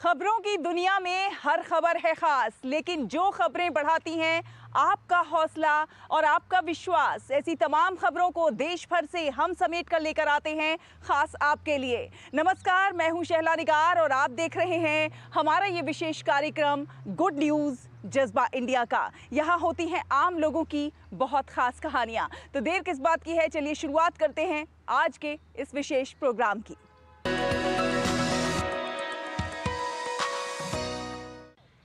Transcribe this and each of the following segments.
खबरों की दुनिया में हर खबर है खास, लेकिन जो खबरें बढ़ाती हैं आपका हौसला और आपका विश्वास, ऐसी तमाम खबरों को देश भर से हम समेट कर लेकर आते हैं खास आपके लिए। नमस्कार, मैं हूं शहला निगार और आप देख रहे हैं हमारा ये विशेष कार्यक्रम गुड न्यूज़ जज्बा इंडिया का। यहाँ होती हैं आम लोगों की बहुत खास कहानियाँ। तो देर किस बात की है, चलिए शुरुआत करते हैं आज के इस विशेष प्रोग्राम की।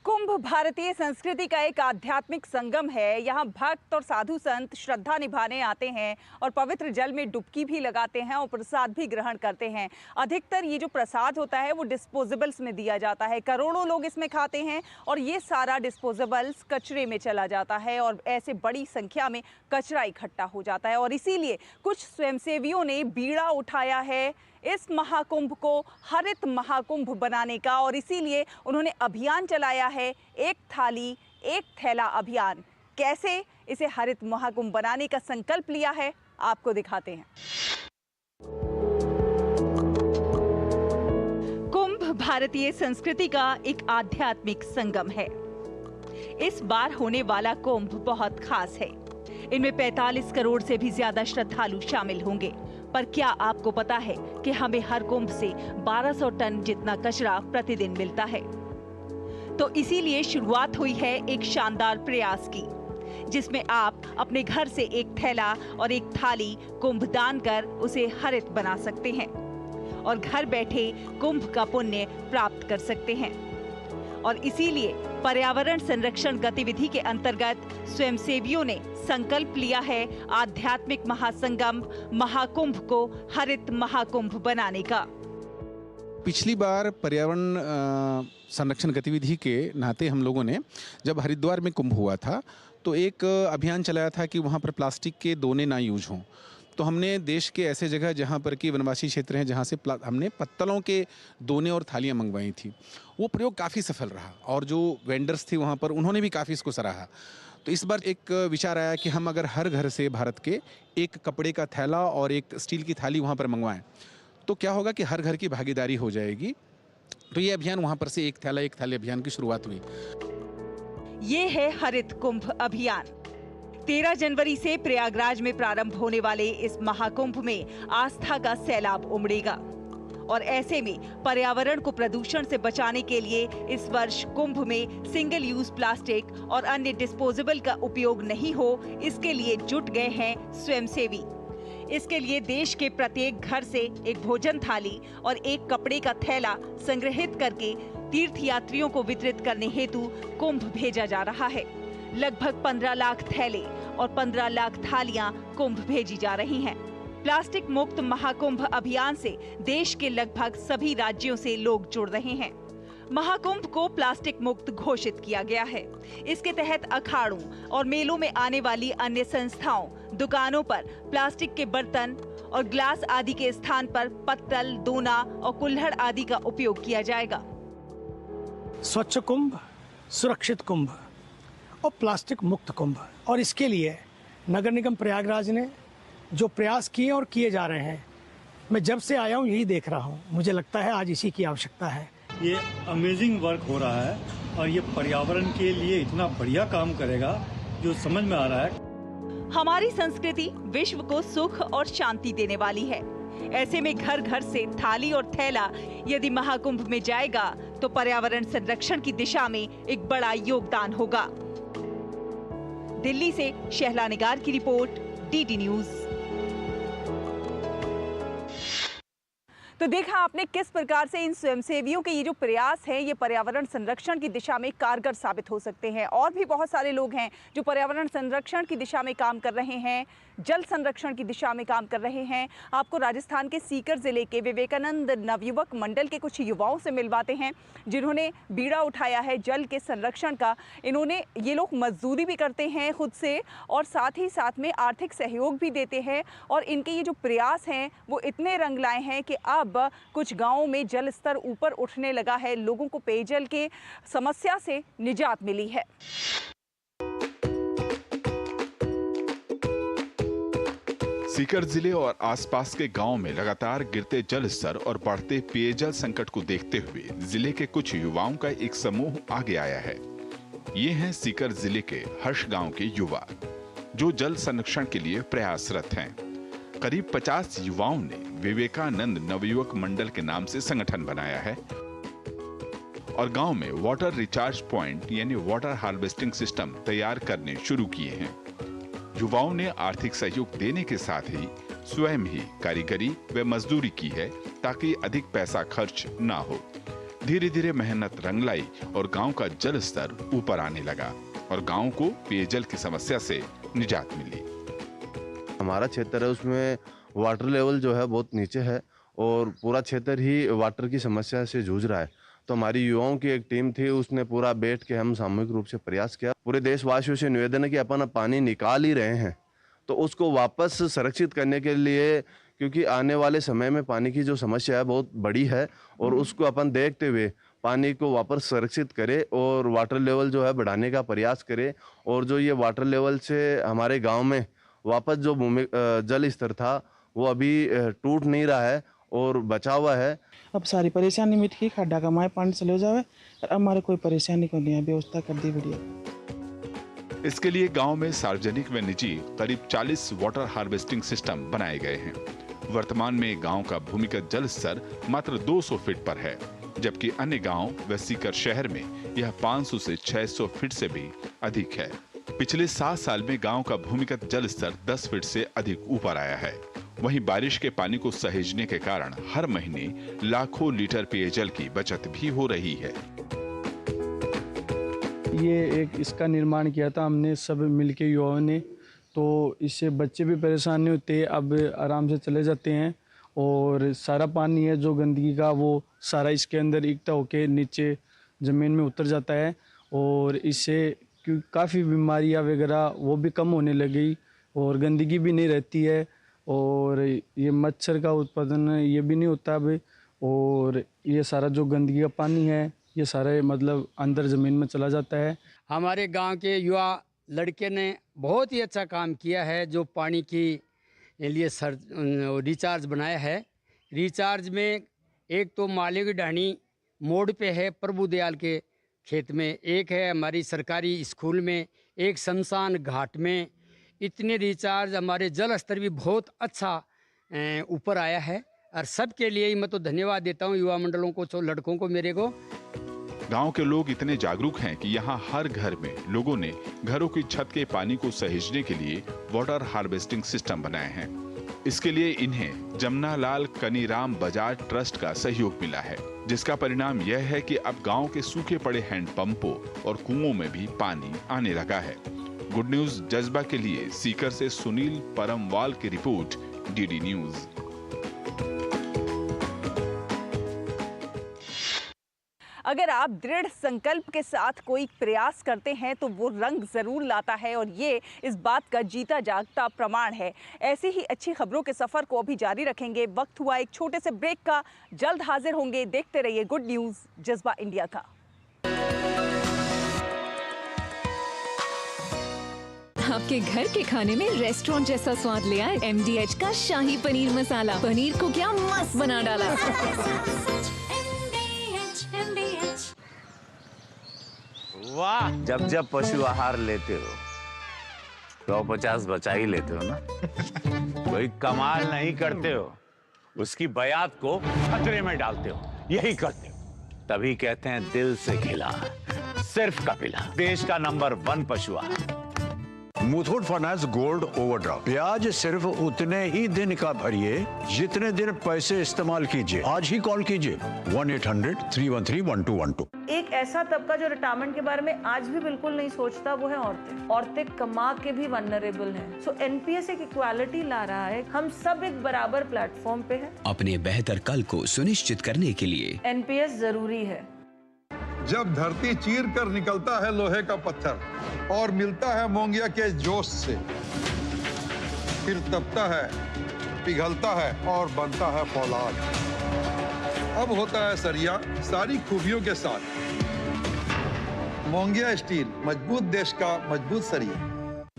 कुंभ भारतीय संस्कृति का एक आध्यात्मिक संगम है। यहाँ भक्त और साधु संत श्रद्धा निभाने आते हैं और पवित्र जल में डुबकी भी लगाते हैं और प्रसाद भी ग्रहण करते हैं। अधिकतर ये जो प्रसाद होता है वो डिस्पोजेबल्स में दिया जाता है। करोड़ों लोग इसमें खाते हैं और ये सारा डिस्पोजेबल्स कचरे में चला जाता है और ऐसे बड़ी संख्या में कचरा इकट्ठा हो जाता है। और इसीलिए कुछ स्वयंसेवियों ने बीड़ा उठाया है इस महाकुंभ को हरित महाकुंभ बनाने का, और इसीलिए उन्होंने अभियान चलाया है एक थाली एक थैला अभियान। कैसे इसे हरित महाकुंभ बनाने का संकल्प लिया है आपको दिखाते हैं। कुंभ भारतीय संस्कृति का एक आध्यात्मिक संगम है। इस बार होने वाला कुंभ बहुत खास है। इनमें 45 करोड़ से भी ज्यादा श्रद्धालु शामिल होंगे। पर क्या आपको पता है कि हमें हर कुंभ से 1200 टन जितना कचरा प्रतिदिन मिलता है? तो इसीलिए शुरुआत हुई है एक शानदार प्रयास की, जिसमें आप अपने घर से एक थैला और एक थाली कुंभ दान कर उसे हरित बना सकते हैं और घर बैठे कुंभ का पुण्य प्राप्त कर सकते हैं। और इसीलिए पर्यावरण संरक्षण गतिविधि के अंतर्गत स्वयंसेवियों ने संकल्प लिया है आध्यात्मिक महासंगम महाकुंभ को हरित महाकुंभ बनाने का। पिछली बार पर्यावरण संरक्षण गतिविधि के नाते हम लोगों ने जब हरिद्वार में कुंभ हुआ था तो एक अभियान चलाया था कि वहाँ पर प्लास्टिक के दोने ना यूज हों। तो हमने देश के ऐसे जगह जहाँ पर कि वनवासी क्षेत्र हैं जहाँ से हमने पत्तलों के दोने और थालियाँ मंगवाई थी। वो प्रयोग काफ़ी सफल रहा और जो वेंडर्स थे वहाँ पर उन्होंने भी काफ़ी इसको सराहा। तो इस बार एक विचार आया कि हम अगर हर घर से भारत के एक कपड़े का थैला और एक स्टील की थाली वहाँ पर मंगवाएं तो क्या होगा कि हर घर की भागीदारी हो जाएगी। तो ये अभियान वहाँ पर से एक थैला एक थाली अभियान की शुरुआत हुई। ये है हरित कुंभ अभियान। 13 जनवरी से प्रयागराज में प्रारंभ होने वाले इस महाकुंभ में आस्था का सैलाब उमड़ेगा और ऐसे में पर्यावरण को प्रदूषण से बचाने के लिए इस वर्ष कुंभ में सिंगल यूज प्लास्टिक और अन्य डिस्पोजेबल का उपयोग नहीं हो, इसके लिए जुट गए हैं स्वयंसेवी। इसके लिए देश के प्रत्येक घर से एक भोजन थाली और एक कपड़े का थैला संग्रहित करके तीर्थयात्रियों को वितरित करने हेतु कुंभ भेजा जा रहा है। लगभग 15 लाख थैले और 15 लाख थालियां कुंभ भेजी जा रही हैं। प्लास्टिक मुक्त महाकुंभ अभियान से देश के लगभग सभी राज्यों से लोग जुड़ रहे हैं। महाकुंभ को प्लास्टिक मुक्त घोषित किया गया है। इसके तहत अखाड़ों और मेलों में आने वाली अन्य संस्थाओं, दुकानों पर प्लास्टिक के बर्तन और ग्लास आदि के स्थान पर पत्तल, दोना और कुल्हड़ आदि का उपयोग किया जाएगा। स्वच्छ कुंभ, सुरक्षित कुंभ और प्लास्टिक मुक्त कुंभ, और इसके लिए नगर निगम प्रयागराज ने जो प्रयास किए और किए जा रहे हैं, मैं जब से आया हूँ यही देख रहा हूँ। मुझे लगता है आज इसी की आवश्यकता है। ये अमेजिंग वर्क हो रहा है और ये पर्यावरण के लिए इतना बढ़िया काम करेगा जो समझ में आ रहा है। हमारी संस्कृति विश्व को सुख और शांति देने वाली है। ऐसे में घर घर से थाली और थैला यदि महाकुंभ में जाएगा तो पर्यावरण संरक्षण की दिशा में एक बड़ा योगदान होगा। दिल्ली से शहला निगार की रिपोर्ट, डीडी न्यूज। तो देखा आपने किस प्रकार से इन स्वयंसेवियों के ये जो प्रयास है ये पर्यावरण संरक्षण की दिशा में कारगर साबित हो सकते हैं। और भी बहुत सारे लोग हैं जो पर्यावरण संरक्षण की दिशा में काम कर रहे हैं, जल संरक्षण की दिशा में काम कर रहे हैं। आपको राजस्थान के सीकर जिले के विवेकानंद नवयुवक मंडल के कुछ युवाओं से मिलवाते हैं जिन्होंने बीड़ा उठाया है जल के संरक्षण का। ये लोग मजदूरी भी करते हैं खुद से और साथ ही साथ में आर्थिक सहयोग भी देते हैं। और इनके ये जो प्रयास हैं वो इतने रंग लाए हैं कि अब कुछ गांवों में जल स्तर ऊपर उठने लगा है। लोगों को पेयजल के समस्या से निजात मिली है। सीकर जिले और आसपास के गांवों में लगातार गिरते जल स्तर और बढ़ते पेयजल संकट को देखते हुए जिले के कुछ युवाओं का एक समूह आगे आया है। ये हैं सीकर जिले के हर्ष गांव के युवा, जो जल संरक्षण के लिए प्रयासरत हैं। करीब 50 युवाओं ने विवेकानंद नवयुवक मंडल के नाम से संगठन बनाया है और गांव में वाटर रिचार्ज पॉइंट यानी वाटर हार्वेस्टिंग सिस्टम तैयार करने शुरू किए हैं। युवाओं ने आर्थिक सहयोग देने के साथ ही स्वयं ही कारीगरी व मजदूरी की है ताकि अधिक पैसा खर्च ना हो। धीरे धीरे मेहनत रंग लाई और गांव का जल स्तर ऊपर आने लगा और गांव को पेयजल की समस्या से निजात मिली। हमारा क्षेत्र है उसमें वाटर लेवल जो है बहुत नीचे है और पूरा क्षेत्र ही वाटर की समस्या से जूझ रहा है। तो हमारी युवाओं की एक टीम थी, उसने पूरा बैठ के हम सामूहिक रूप से प्रयास किया। पूरे देशवासियों से निवेदन है कि अपन पानी निकाल ही रहे हैं तो उसको वापस संरक्षित करने के लिए, क्योंकि आने वाले समय में पानी की जो समस्या है बहुत बड़ी है और उसको अपन देखते हुए पानी को वापस संरक्षित करें और वाटर लेवल जो है बढ़ाने का प्रयास करें। और जो ये वाटर लेवल से हमारे गाँव में वापस जो जल स्तर था वो अभी टूट नहीं रहा है और बचा हुआ है। अब सारी परेशानी मिट गई, खड्डा कमाए पानी चले जावे और हमारे कोई परेशानी को नहीं है, व्यवस्था कर दी बढ़िया। इसके लिए गांव में सार्वजनिक व निजी करीब 40 वाटर हार्वेस्टिंग सिस्टम बनाए गए हैं। वर्तमान में गांव का भूमिगत जल स्तर मात्र 200 फीट पर है, जबकि अन्य गांव व सीकर शहर में यह 500 से 600 फीट से भी अधिक है। पिछले 7 साल में गांव का भूमिगत जल स्तर 10 फीट से अधिक ऊपर आया है। वहीं बारिश के पानी को सहेजने के कारण हर महीने लाखों लीटर पेयजल की बचत भी हो रही है। ये एक इसका निर्माण किया था हमने सब मिलके युवाओं ने, तो इससे बच्चे भी परेशान नहीं होते, अब आराम से चले जाते हैं और सारा पानी है जो गंदगी का वो सारा इसके अंदर इकट्ठा होके नीचे ज़मीन में उतर जाता है और इससे काफ़ी बीमारियां वगैरह वो भी कम होने लगी और गंदगी भी नहीं रहती है और ये मच्छर का उत्पादन ये भी नहीं होता अब और ये सारा जो गंदगी का पानी है ये सारे मतलब अंदर ज़मीन में चला जाता है। हमारे गांव के युवा लड़के ने बहुत ही अच्छा काम किया है जो पानी की लिए रिचार्ज बनाया है। रिचार्ज में एक तो माले की ढाणी मोड़ पे है प्रभु दयाल के खेत में, एक है हमारी सरकारी स्कूल में, एक शमशान घाट में। इतने रिचार्ज हमारे जल स्तर भी बहुत अच्छा ऊपर आया है और सबके लिए ही मैं तो धन्यवाद देता हूँ युवा मंडलों को, तो लड़कों को मेरे को। गांव के लोग इतने जागरूक हैं कि यहाँ हर घर में लोगों ने घरों की छत के पानी को सहेजने के लिए वाटर हार्वेस्टिंग सिस्टम बनाए हैं। इसके लिए इन्हें जमनालाल कनीराम बजाज ट्रस्ट का सहयोग मिला है, जिसका परिणाम यह है कि अब गांव के सूखे पड़े हैंडपंपों और कुओं में भी पानी आने लगा है। गुड न्यूज जज्बा के लिए सीकर से सुनील परमवाल की रिपोर्ट, डीडी न्यूज। अगर आप दृढ़ संकल्प के साथ कोई प्रयास करते हैं तो वो रंग जरूर लाता है और ये इस बात का जीता जागता प्रमाण है। ऐसी ही अच्छी खबरों के सफर को अभी जारी रखेंगे। वक्त हुआ एक छोटे से ब्रेक का, जल्द हाजिर होंगे। देखते रहिए गुड न्यूज जज्बा इंडिया का। आपके घर के खाने में रेस्टोरेंट जैसा स्वाद ले आए MDH का शाही पनीर मसाला। पनीर को क्या मस्त बना डाला। वाह, जब जब पशु आहार लेते हो 150 बचा ही लेते हो ना। कोई कमाल नहीं करते हो, उसकी बयात को खतरे में डालते हो, यही करते हो। तभी कहते हैं दिल से खिला, सिर्फ कपिला, देश का नंबर 1 पशु आहार। मुथूट फाइनेंस गोल्ड ओवरड्राफ्ट, ब्याज सिर्फ उतने ही दिन का भरिए जितने दिन पैसे इस्तेमाल कीजिए। आज ही कॉल कीजिए 1-800-313-1212। एक ऐसा तबका जो रिटायरमेंट के बारे में आज भी बिल्कुल नहीं सोचता, वो है औरतें। औरतें कमा के भी वल्नरेबल हैं। सो एनपीएस एक इक्वालिटी ला रहा है, हम सब एक बराबर प्लेटफॉर्म पे हैं। अपने बेहतर कल को सुनिश्चित करने के लिए एनपीएस जरूरी है। जब धरती चीर कर निकलता है लोहे का पत्थर और मिलता है मोंगिया के जोश से, फिर तपता है, पिघलता है और बनता है फौलाद। अब होता है सरिया सारी खूबियों के साथ। मोंगिया स्टील, मजबूत देश का मजबूत सरिया।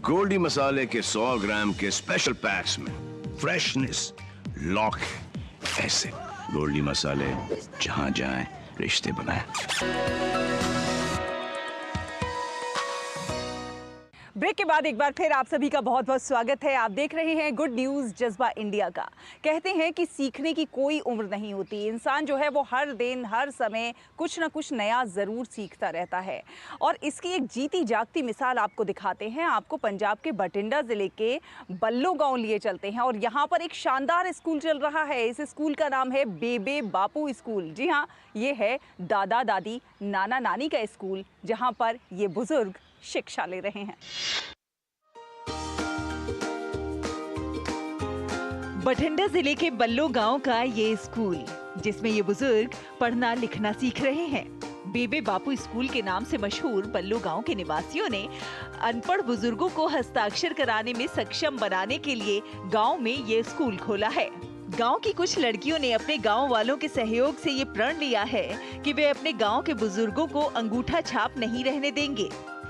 गोल्डी मसाले के 100 ग्राम के स्पेशल पैक्स में फ्रेशनेस लॉक है। ऐसे गोल्डी मसाले जहां जाएं रिश्ते बनाएं। ब्रेक के बाद एक बार फिर आप सभी का बहुत बहुत स्वागत है। आप देख रहे हैं गुड न्यूज़ जज्बा इंडिया का। कहते हैं कि सीखने की कोई उम्र नहीं होती। इंसान जो है वो हर दिन हर समय कुछ ना कुछ नया ज़रूर सीखता रहता है और इसकी एक जीती जागती मिसाल आपको दिखाते हैं। आपको पंजाब के बठिंडा ज़िले के बल्लो गाँव लिए चलते हैं और यहाँ पर एक शानदार स्कूल चल रहा है। इस स्कूल का नाम है बेबे बापू स्कूल। जी हाँ, ये है दादा दादी नाना नानी का स्कूल जहाँ पर ये बुजुर्ग शिक्षा ले रहे हैं। बठिंडा जिले के बल्लो गांव का ये स्कूल जिसमें ये बुजुर्ग पढ़ना लिखना सीख रहे हैं। बेबे बापू स्कूल के नाम से मशहूर बल्लो गांव के निवासियों ने अनपढ़ बुजुर्गों को हस्ताक्षर कराने में सक्षम बनाने के लिए गांव में ये स्कूल खोला है। गांव की कुछ लड़कियों ने अपने गांव वालों के सहयोग से ये प्रण लिया है कि वे अपने गांव के बुजुर्गों को अंगूठा छाप नहीं रहने देंगे।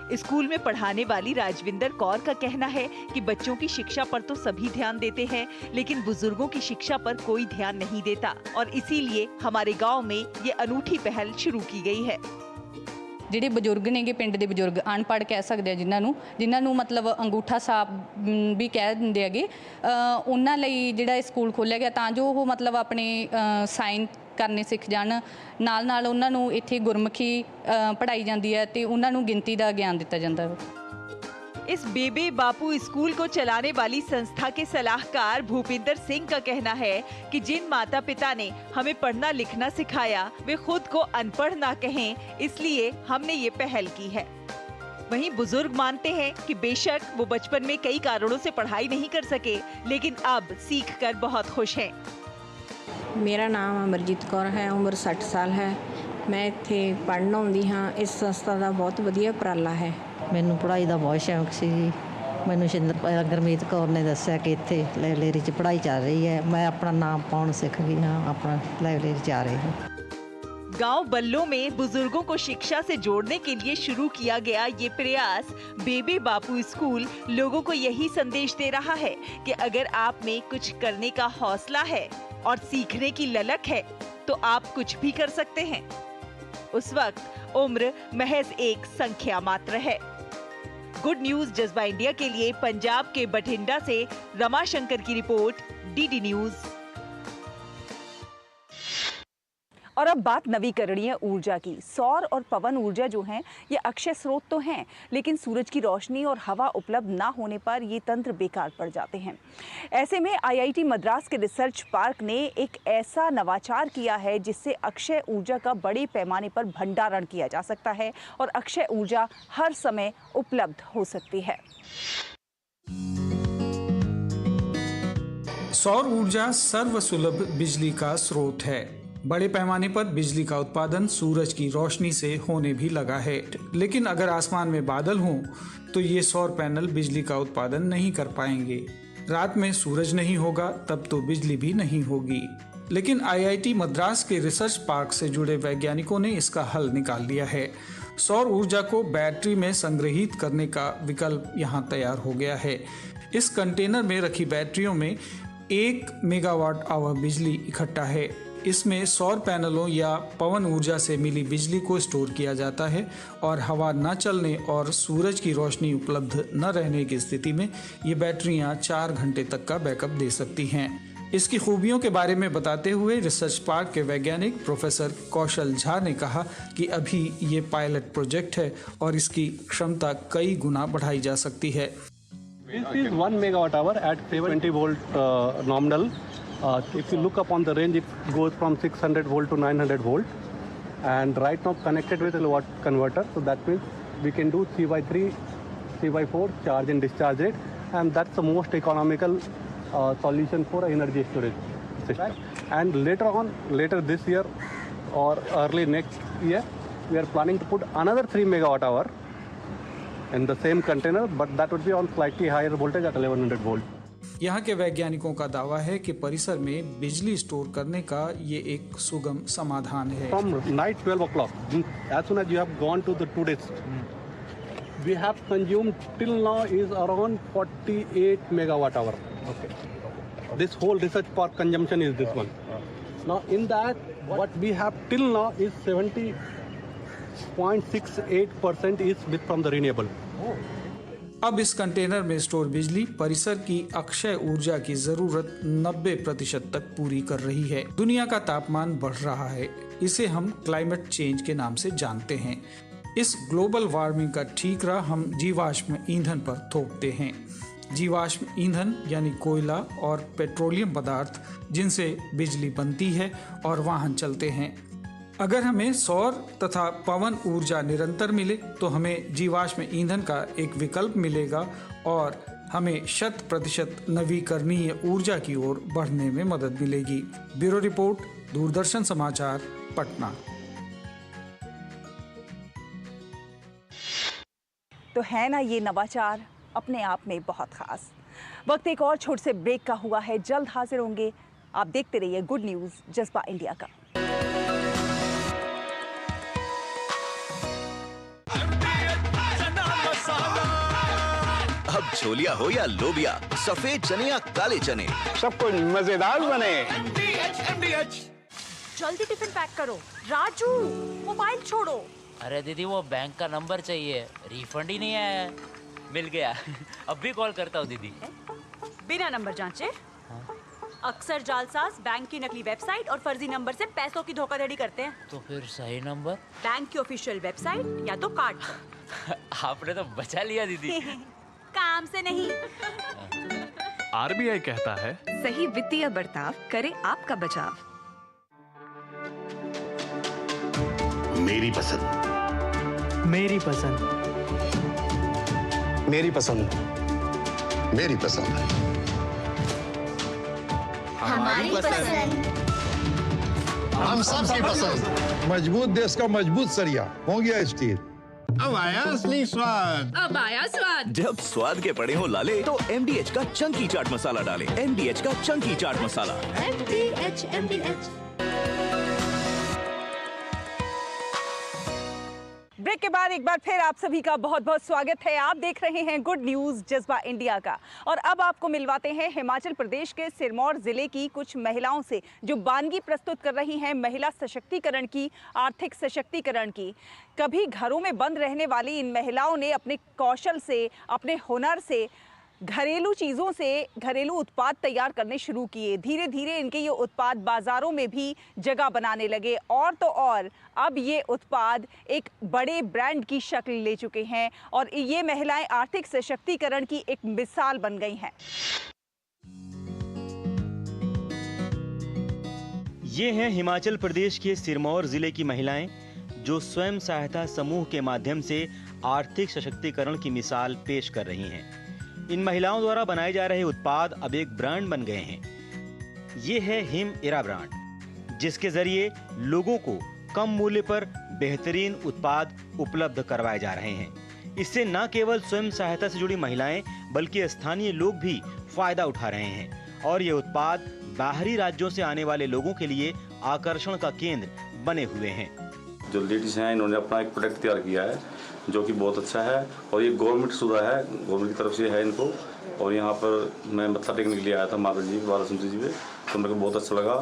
स्कूल में पढ़ाने वाली राजविंदर कौर का कहना है कि बच्चों की शिक्षा पर तो सभी ध्यान देते हैं, लेकिन बुजुर्गों की शिक्षा पर कोई ध्यान नहीं देता और इसीलिए हमारे गांव में ये अनूठी पहल शुरू की गई है। ਜਿਹੜੇ ਬਜ਼ੁਰਗ ਨੇਗੇ ਪਿੰਡ ਦੇ ਬਜ਼ੁਰਗ ਅਨਪੜ੍ਹ ਕਹਿ ਸਕਦੇ ਆ ਜਿਨ੍ਹਾਂ ਨੂੰ ਮਤਲਬ ਅੰਗੂਠਾ ਛਾਪ ਵੀ ਕਹਿ ਦਿੰਦੇ ਹੈਗੇ, ਉਹਨਾਂ ਲਈ ਜਿਹੜਾ ਸਕੂਲ ਖੋਲ੍ਹਿਆ ਗਿਆ ਤਾਂ ਜੋ ਉਹ ਮਤਲਬ ਆਪਣੇ ਸਾਈਨ ਕਰਨੇ ਸਿੱਖ ਜਾਣ। ਨਾਲ ਨਾਲ ਉਹਨਾਂ ਨੂੰ ਇੱਥੇ ਗੁਰਮੁਖੀ ਪੜ੍ਹਾਈ ਜਾਂਦੀ ਹੈ ਤੇ ਉਹਨਾਂ ਨੂੰ ਗਿਣਤੀ ਦਾ ਗਿਆਨ ਦਿੱਤਾ ਜਾਂਦਾ ਹੈ। इस बेबे बापू स्कूल को चलाने वाली संस्था के सलाहकार भूपिंदर सिंह का कहना है कि जिन माता पिता ने हमें पढ़ना लिखना सिखाया वे खुद को अनपढ़ ना कहें, इसलिए हमने ये पहल की है। वहीं बुजुर्ग मानते हैं कि बेशक वो बचपन में कई कारणों से पढ़ाई नहीं कर सके, लेकिन अब सीख कर बहुत खुश हैं। मेरा नाम अमरजीत कौर है, उम्र 60 साल है। मैं इत्थे पढ़न आउंदी हाँ। इस संस्था का बहुत वधिया उपराला है। ਮੈਨੂੰ ਪੜ੍ਹਾਈ ਦਾ ਬਹੁਤ ਸ਼ੌਂਕ ਸੀ ਜੀ। ਮੈਨੂੰ ਗੁਰਮੀਤ ਕੌਰ ਨੇ ਦੱਸਿਆ ਕਿ ਇੱਥੇ ਲਾਇਬ੍ਰੇਰੀ 'ਚ ਪੜ੍ਹਾਈ ਚੱਲ ਰਹੀ ਹੈ। मैं अपना नाम पाउन सीख गई हाँ, अपना लाइब्रेरी जा रही हूँ। गांव बल्लो में बुजुर्गों को शिक्षा से जोड़ने के लिए शुरू किया गया ये प्रयास बेबे बापू स्कूल लोगों को यही संदेश दे रहा है कि अगर आप में कुछ करने का हौसला है और सीखने की ललक है तो आप कुछ भी कर सकते हैं। उस वक्त उम्र महज एक संख्या मात्र है। गुड न्यूज जज्बा इंडिया के लिए पंजाब के बठिंडा से रमाशंकर की रिपोर्ट, डीडी न्यूज। और अब बात नवीकरणीय ऊर्जा की। सौर और पवन ऊर्जा जो हैं ये अक्षय स्रोत तो हैं, लेकिन सूरज की रोशनी और हवा उपलब्ध ना होने पर ये तंत्र बेकार पड़ जाते हैं। ऐसे में आईआईटी मद्रास के रिसर्च पार्क ने एक ऐसा नवाचार किया है जिससे अक्षय ऊर्जा का बड़े पैमाने पर भंडारण किया जा सकता है और अक्षय ऊर्जा हर समय उपलब्ध हो सकती है। सौर ऊर्जा सर्वसुलभ बिजली का स्रोत है। बड़े पैमाने पर बिजली का उत्पादन सूरज की रोशनी से होने भी लगा है, लेकिन अगर आसमान में बादल हों तो ये सौर पैनल बिजली का उत्पादन नहीं कर पाएंगे। रात में सूरज नहीं होगा तब तो बिजली भी नहीं होगी। लेकिन आईआईटी मद्रास के रिसर्च पार्क से जुड़े वैज्ञानिकों ने इसका हल निकाल लिया है। सौर ऊर्जा को बैटरी में संग्रहित करने का विकल्प यहाँ तैयार हो गया है। इस कंटेनर में रखी बैटरियों में 1 मेगावाट आवर बिजली इकट्ठा है। इसमें सौर पैनलों या पवन ऊर्जा से मिली बिजली को स्टोर किया जाता है और हवा न चलने और सूरज की रोशनी उपलब्ध न रहने की स्थिति में ये बैटरियां 4 घंटे तक का बैकअप दे सकती हैं। इसकी खूबियों के बारे में बताते हुए रिसर्च पार्क के वैज्ञानिक प्रोफेसर कौशल झा ने कहा कि अभी ये पायलट प्रोजेक्ट है और इसकी क्षमता कई गुना बढ़ाई जा सकती है। This is 1 megawatt hour at 720 volt nominal. If you look upon the range, it goes from 600 volt to 900 volt, and right now connected with a watt converter. So that means we can do 3x3, 3x4 charge and discharge rate, and that's the most economical solution for energy storage system. And later this year or early next year, we are planning to put another 3 megawatt hour in the same container, but that would be on slightly higher voltage at 1100 volt. यहाँ के वैज्ञानिकों का दावा है कि परिसर में बिजली स्टोर करने का ये एक सुगम समाधान है। From night 12 o'clock, as soon as you have gone to the 2 days, we have consumed till now is around 48 megawatt hour. Okay. This whole research park consumption is this one. Now in that, what we have till now is 70.68% is from the renewable. अब इस container में store बिजली परिसर की अक्षय ऊर्जा की जरूरत 90% तक पूरी कर रही है। दुनिया का तापमान बढ़ रहा है, इसे हम क्लाइमेट चेंज के नाम से जानते हैं। इस ग्लोबल वार्मिंग का ठीकरा हम जीवाश्म ईंधन पर थोपते हैं। जीवाश्म ईंधन यानी कोयला और पेट्रोलियम पदार्थ जिनसे बिजली बनती है और वाहन चलते हैं। अगर हमें सौर तथा पवन ऊर्जा निरंतर मिले तो हमें जीवाश्म ईंधन का एक विकल्प मिलेगा और हमें 100% नवीकरणीय ऊर्जा की ओर बढ़ने में मदद मिलेगी। ब्यूरो रिपोर्ट, दूरदर्शन समाचार, पटना। तो है ना ये नवाचार अपने आप में बहुत खास। वक्त एक और छोटे से ब्रेक का हुआ है, जल्द हाजिर होंगे। आप देखते रहिए गुड न्यूज जज्बा इंडिया का। अब छोलिया हो या लोबिया, सफेद चने या काले चने, सब कुछ मजेदार बने। जल्दी टिफिन पैक करो। राजू, मोबाइल छोड़ो। अरे दीदी वो बैंक का नंबर चाहिए, रिफंड ही नहीं आया है। मिल गया। अब भी कॉल करता हूँ दीदी। बिना नंबर जांचे अक्सर जालसाज बैंक की नकली वेबसाइट और फर्जी नंबर से पैसों की धोखाधड़ी करते हैं। तो फिर सही नंबर? बैंक की ऑफिशियल वेबसाइट या तो कार्ड। आपने तो बचा लिया दीदी। काम से नहीं। आरबीआई कहता है सही वित्तीय बर्ताव करे आपका बचाव। मेरी पसंद, मेरी पसंद, मेरी पसंद, मेरी पसंद, हमारी पसंद, हम सबकी पसंद। मजबूत देश का मजबूत सरिया हो गया स्टील। अब आया असली स्वाद। अब आया स्वाद। जब स्वाद के पड़े हो लाले तो MDH का चंकी चाट मसाला डालें। MDH का चंकी चाट मसाला। MDH। ब्रेक के बाद एक बार फिर आप सभी का बहुत बहुत स्वागत है। आप देख रहे हैं गुड न्यूज जज्बा इंडिया का और अब आपको मिलवाते हैं हिमाचल प्रदेश के सिरमौर जिले की कुछ महिलाओं से जो वानगी प्रस्तुत कर रही हैं महिला सशक्तिकरण की, आर्थिक सशक्तिकरण की। कभी घरों में बंद रहने वाली इन महिलाओं ने अपने कौशल से, अपने हुनर से घरेलू चीज़ों से घरेलू उत्पाद तैयार करने शुरू किए। धीरे धीरे इनके ये उत्पाद बाज़ारों में भी जगह बनाने लगे और तो और अब ये उत्पाद एक बड़े ब्रांड की शक्ल ले चुके हैं और ये महिलाएं आर्थिक सशक्तिकरण की एक मिसाल बन गई हैं। ये हैं हिमाचल प्रदेश के सिरमौर जिले की महिलाएं जो स्वयं सहायता समूह के माध्यम से आर्थिक सशक्तिकरण की मिसाल पेश कर रही हैं। इन महिलाओं द्वारा बनाए जा रहे उत्पाद अब एक ब्रांड बन गए हैं। ये है हिम इरा ब्रांड, जिसके जरिए लोगों को कम मूल्य पर बेहतरीन उत्पाद उपलब्ध करवाए जा रहे हैं। इससे न केवल स्वयं सहायता से जुड़ी महिलाएं बल्कि स्थानीय लोग भी फायदा उठा रहे हैं और ये उत्पाद बाहरी राज्यों से आने वाले लोगों के लिए आकर्षण का केंद्र बने हुए हैं। जो लेडीज हैं इन्होंने अपना एक प्रोडक्ट तैयार किया है जो कि बहुत अच्छा है और ये गवर्नमेंट शुदा है, गवर्नमेंट की तरफ से है इनको। और यहाँ पर मैं मत्था टेकने के लिए आया था माता जी बारासुंदरी जी पे, तो मेरे को बहुत अच्छा लगा।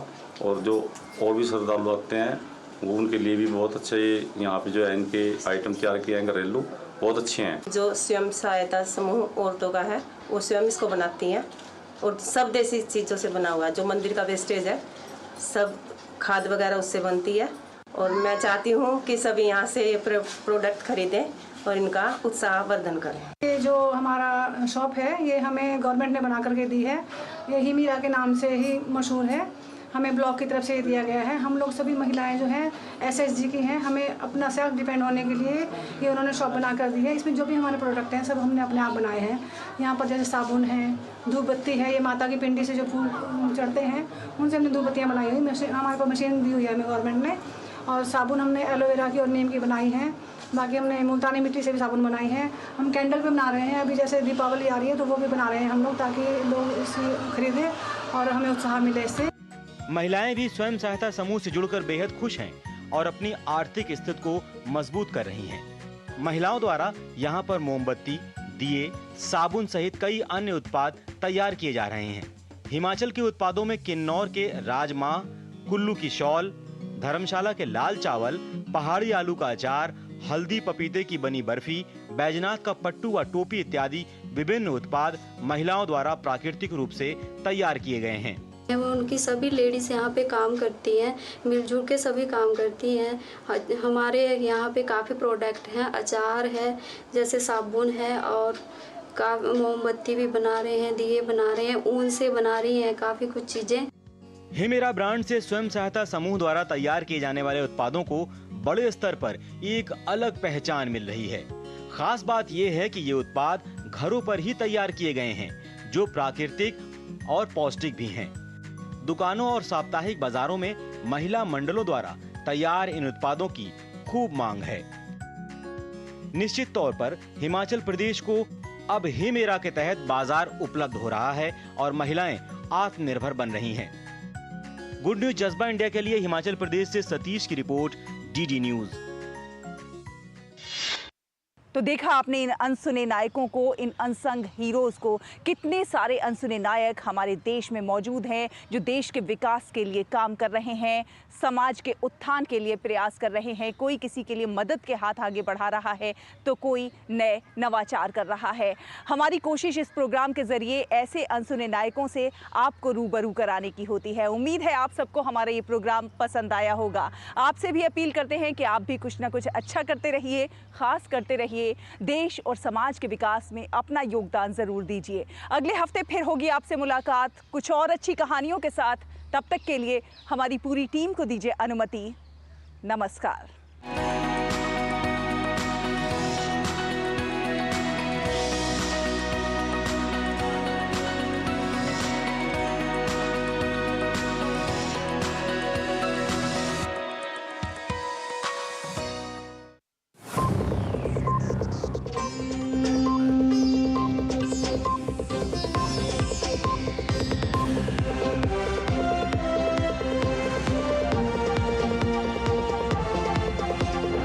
और जो और भी श्रद्धालु आते हैं वो उनके लिए भी बहुत अच्छे यहाँ पे जो है इनके आइटम तैयार किए हैं घरेलू, बहुत अच्छे हैं। जो स्वयं सहायता समूह औरतों का है वो स्वयं इसको बनाती हैं और सब देसी चीज़ों से बना हुआ है। जो मंदिर का वेस्टेज है सब खाद वगैरह उससे बनती है और मैं चाहती हूँ कि सभी यहाँ से प्रोडक्ट खरीदें और इनका उत्साह वर्धन करें। ये जो हमारा शॉप है ये हमें गवर्नमेंट ने बना करके दी है। ये हिमीरा के नाम से ही मशहूर है, हमें ब्लॉक की तरफ से दिया गया है। हम लोग सभी महिलाएं जो हैं SHG की हैं, हमें अपना सेल्फ डिपेंड होने के लिए ये उन्होंने शॉप बना कर दी है। इसमें जो भी हमारे प्रोडक्ट हैं सब हमने अपने आप बनाए हैं। यहाँ पर जैसे साबुन है, धूप बत्ती है, ये माता की पिंडी से जो फूल चढ़ते हैं उनसे हमने धूप बत्तियाँ बनाई हुई। हमारे पास मशीन दी हुई है हमें गवर्नमेंट ने। और साबुन हमने एलोवेरा की और नीम की बनाई है। बाकी हमने मुल्तानी मिट्टी से भी साबुन बनाई है। हम कैंडल भी बना रहे हैं, अभी जैसे दीपावली आ रही है तो वो भी बना रहे हैं हम लोग, ताकि लोग इसे खरीदें और हमें उत्साह मिले इससे। महिलाएं भी स्वयं सहायता समूह से जुड़कर बेहद खुश हैं और अपनी आर्थिक स्थिति को मजबूत कर रही हैं। महिलाओं द्वारा यहाँ पर मोमबत्ती, दिए, साबुन सहित कई अन्य उत्पाद तैयार किए जा रहे हैं। हिमाचल के उत्पादों में किन्नौर के राजमा, कुल्लू की शॉल, धर्मशाला के लाल चावल, पहाड़ी आलू का अचार, हल्दी पपीते की बनी बर्फी, बैजनाथ का पट्टू व टोपी इत्यादि विभिन्न उत्पाद महिलाओं द्वारा प्राकृतिक रूप से तैयार किए गए हैं। वो उनकी सभी लेडीज यहाँ पे काम करती हैं, मिलजुल के सभी काम करती हैं। हमारे यहाँ पे काफ़ी प्रोडक्ट हैं, अचार है, जैसे साबुन है, और मोमबत्ती भी बना रहे हैं, दिए बना रहे हैं, ऊन से बना रही हैं काफ़ी कुछ चीज़ें। हिमेरा ब्रांड से स्वयं सहायता समूह द्वारा तैयार किए जाने वाले उत्पादों को बड़े स्तर पर एक अलग पहचान मिल रही है। खास बात यह है कि ये उत्पाद घरों पर ही तैयार किए गए हैं, जो प्राकृतिक और पौष्टिक भी हैं। दुकानों और साप्ताहिक बाजारों में महिला मंडलों द्वारा तैयार इन उत्पादों की खूब मांग है। निश्चित तौर पर हिमाचल प्रदेश को अब हिमेरा के तहत बाजार उपलब्ध हो रहा है और महिलाएं आत्मनिर्भर बन रही हैं। गुड न्यूज जज्बा इंडिया के लिए हिमाचल प्रदेश से सतीश की रिपोर्ट, डीडी न्यूज। तो देखा आपने इन अनसुने नायकों को, इन अनसंग हीरोज को। कितने सारे अनसुने नायक हमारे देश में मौजूद हैं जो देश के विकास के लिए काम कर रहे हैं, समाज के उत्थान के लिए प्रयास कर रहे हैं। कोई किसी के लिए मदद के हाथ आगे बढ़ा रहा है तो कोई नए नवाचार कर रहा है। हमारी कोशिश इस प्रोग्राम के जरिए ऐसे अनसुने नायकों से आपको रूबरू कराने की होती है। उम्मीद है आप सबको हमारा ये प्रोग्राम पसंद आया होगा। आपसे भी अपील करते हैं कि आप भी कुछ ना कुछ अच्छा करते रहिए, खास करते रहिए, देश और समाज के विकास में अपना योगदान जरूर दीजिए। अगले हफ्ते फिर होगी आपसे मुलाकात कुछ और अच्छी कहानियों के साथ। तब तक के लिए हमारी पूरी टीम को दीजिए अनुमति। नमस्कार।